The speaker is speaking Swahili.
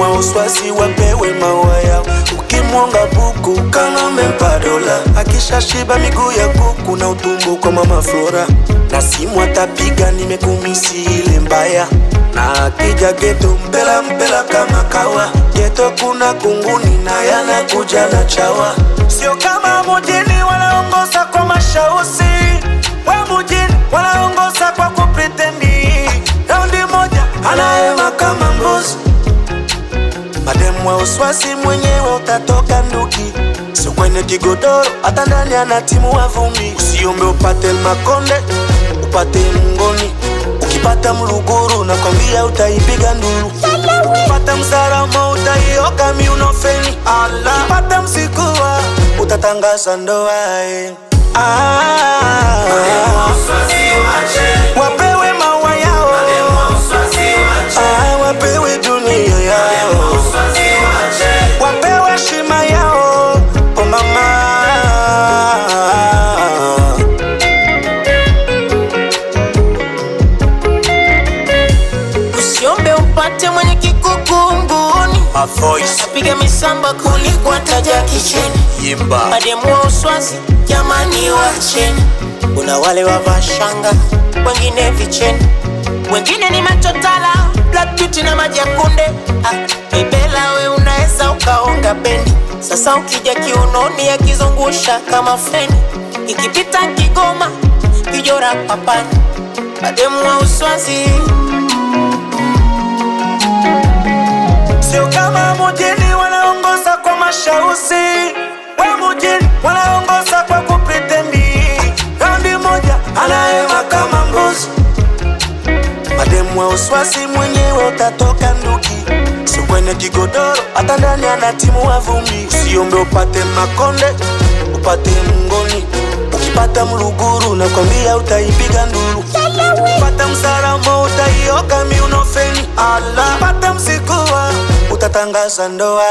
Mademu wa uswazi wapewe maua yao. Ukimwonga buku kama umempa dola. Akisha shiba miguu ya kuku na utumbo kwa mama Flora. Na simu atapiga nimekumisi ile mbaya. Na akija geto mpela kama kawa. Geto kuna kunguni na yanakuja na chawa. Sio kama mujini wanaongoza kwa mashausi. Wa mujini wanaongoza kwa kupretendi. Raundi moja anaema kama mbuzi. Mademu wa uswazi mwenyewe utatoka nduki. Sio kwenye kigodoro hata ndani ana timu wa vumbi. Usiombe upate makonde upate mngoni. Ukipata mluguru na kwambia utaipiga nduru. Ukipata msaramo utaioka miunofeni. Ukipata msikuwa utatangaza ndoa. Wapewe maua yao. Wapewe dunia yao. Wapewe shima yao. Oh mama. Usiombe upate mwenye kikukunguni. Apiga misamba kuliko taja kicheni. Yimba. Mademu wa uswazi jamani wacheni. Kuna wale wavashanga, wengine vicheni. Wengine ni machotala, black beauty na maji ya kunde. Bebela we unaeza ukaonga bendi. Sasa ukija kiunoni ya kizungusha kama feni. Ikipita Kigoma, Kijora papani. Mademu wa uswazi. Sio kama mujini wanaongoza kwa mashausi. Wa mujini wanaongoza kwa kupretendi. Raundi moja anaema kama mbuzi. Mademu wa uswazi mwenyewe utatoka nduki. Sio kwenye kigodoro hata ndani ana timu wa vumbi. Usiombe upate makonde upate mngoni. Ukipata mluguru na kwambia utaipiga nduru. Ukipata msaramo utaioka miunofeni. Ukipata msikuwa utatangaza ndoa.